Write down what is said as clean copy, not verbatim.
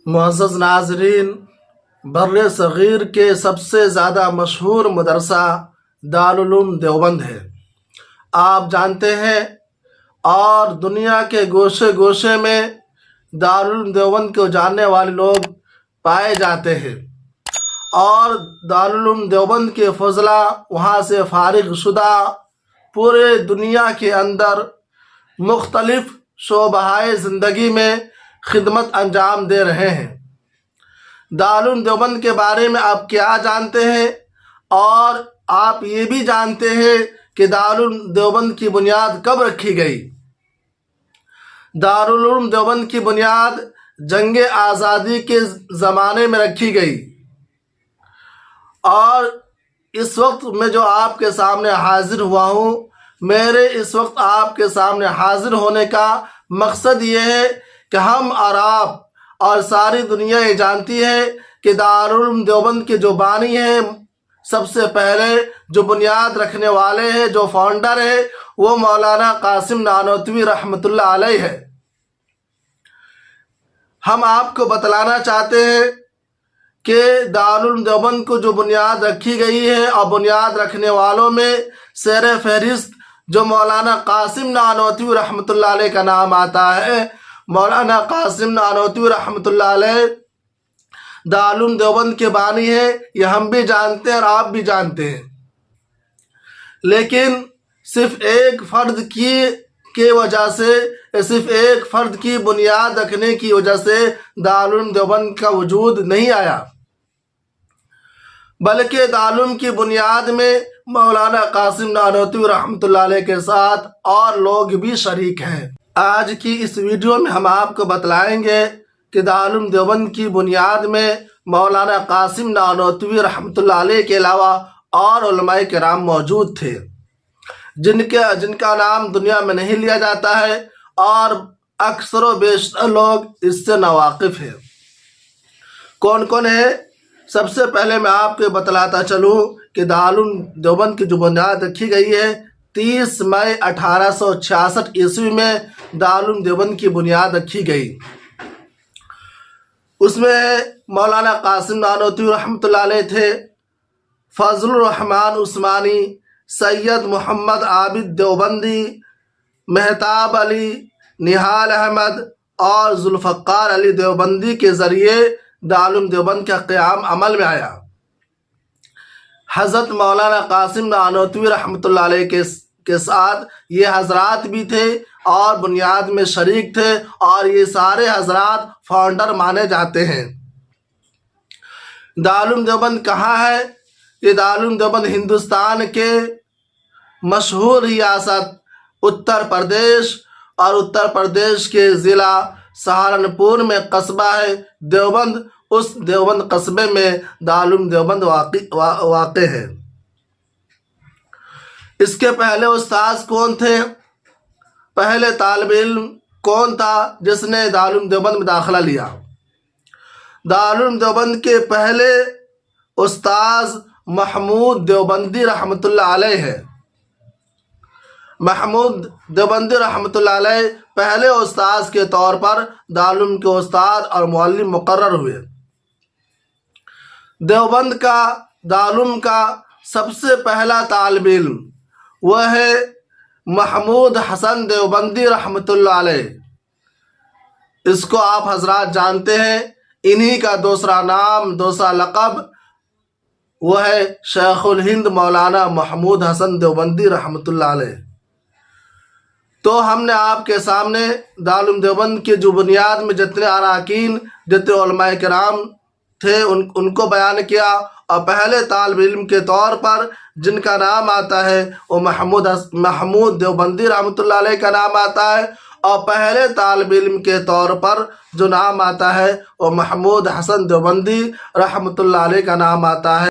معزز ناظرین، بر صغیر کے سب سے زیادہ مشہور مدرسہ دارالعلوم دیوبند ہے، آپ جانتے ہیں، اور دنیا کے گوشے گوشے میں دارالعلوم دیوبند کو جاننے والے لوگ پائے جاتے ہیں، اور دارالعلوم دیوبند کے فضلاء وہاں سے فارغ شدہ پورے دنیا کے اندر مختلف شعبۂ زندگی میں خدمت انجام دے رہے ہیں۔ دارالعلوم دیوبند کے بارے میں آپ کیا جانتے ہیں، اور آپ یہ بھی جانتے ہیں کہ دارالعلوم دیوبند کی بنیاد کب رکھی گئی؟ دارالعلوم دیوبند کی بنیاد جنگ آزادی کے زمانے میں رکھی گئی، اور اس وقت میں جو آپ کے سامنے حاضر ہوا ہوں، میرے اس وقت آپ کے سامنے حاضر ہونے کا مقصد یہ ہے کہ ہم اور آپ اور ساری دنیا یہ جانتی ہے کہ دارالعلوم دیوبند کے جو بانی ہیں، سب سے پہلے جو بنیاد رکھنے والے ہیں، جو فاؤنڈر ہے، وہ مولانا قاسم نانوتوی رحمۃ اللہ علیہ ہے۔ ہم آپ کو بتلانا چاہتے ہیں کہ دارالعلوم دیوبند کو جو بنیاد رکھی گئی ہے، اور بنیاد رکھنے والوں میں سیر فہرست جو مولانا قاسم نانوتوی رحمۃ اللہ علیہ کا نام آتا ہے۔ مولانا قاسم نانوتوی رحمۃ اللہ علیہ دارالعلوم دیوبند کے بانی ہیں، یہ ہم بھی جانتے ہیں اور آپ بھی جانتے ہیں، لیکن صرف ایک فرد کی وجہ سے، صرف ایک فرد کی بنیاد رکھنے کی وجہ سے دارالعلوم دیوبند کا وجود نہیں آیا، بلکہ دارالعلوم کی بنیاد میں مولانا قاسم نانوتوی رحمۃ اللہ علیہ کے ساتھ اور لوگ بھی شریک ہیں۔ آج کی اس ویڈیو میں ہم آپ کو بتلائیں گے کہ دارالعلوم دیوبند کی بنیاد میں مولانا قاسم نانوتوی رحمۃ اللہ علیہ کے علاوہ اور علماء کرام موجود تھے، جن کا نام دنیا میں نہیں لیا جاتا ہے، اور اکثر و بیشتر لوگ اس سے ناواقف ہیں۔ کون کون ہے؟ سب سے پہلے میں آپ کو بتلاتا چلوں کہ دارالعلوم دیوبند کی جو بنیاد رکھی گئی ہے، 30 مئی 1866 عیسوی میں دارالعلوم دیوبند کی بنیاد رکھی گئی۔ اس میں مولانا قاسم نانوتوی رحمۃ اللہ علیہ تھے، فضل الرحمن عثمانی، سید محمد عابد دیوبندی، مہتاب علی، نہال احمد اور ذوالفقار علی دیوبندی کے ذریعے دارالعلوم دیوبند کا قیام عمل میں آیا۔ حضرت مولانا قاسم نانوتوی رحمۃ اللہ علیہ کے ساتھ یہ حضرات بھی تھے اور بنیاد میں شریک تھے، اور یہ سارے حضرات فاؤنڈر مانے جاتے ہیں۔ دارالعلوم دیوبند کہاں ہے؟ یہ دارالعلوم دیوبند ہندوستان کے مشہور ریاست اتر پردیش، اور اتر پردیش کے ضلع سہارنپور میں قصبہ ہے دیوبند۔ اس دیوبند قصبے میں دارالعلوم دیوبند واقع ہے۔ اس کے پہلے استاذ کون تھے؟ پہلے طالب علم کون تھا جس نے دارالعلوم دیوبند میں داخلہ لیا؟ دارالعلوم دیوبند کے پہلے استاذ محمود دیوبندی رحمۃ اللہ علیہ ہے۔ محمود دیوبندی رحمۃ اللہ علیہ پہلے استاذ کے طور پر دارالعلوم کے استاد اور معلم مقرر ہوئے۔ دیوبند کا دارالعلوم کا سب سے پہلا طالب علم وہ ہے محمود حسن دیوبندی رحمۃ اللہ علیہ۔ اس کو آپ حضرات جانتے ہیں، انہی کا دوسرا نام، دوسرا لقب وہ ہے شیخ الہند مولانا محمود حسن دیوبندی رحمۃ اللہ علیہ۔ تو ہم نے آپ کے سامنے دارالعلوم دیوبند کے جو بنیاد میں جتنے اراکین، جتنے علماء کرام تھے ان کو بیان کیا، اور پہلے طالب علم کے طور پر جن کا نام آتا ہے وہ محمود دیوبندی رحمۃ اللہ علیہ کا نام آتا ہے، اور پہلے طالب علم کے طور پر جو نام آتا ہے وہ محمود حسن دیوبندی رحمۃ اللہ علیہ کا نام آتا ہے۔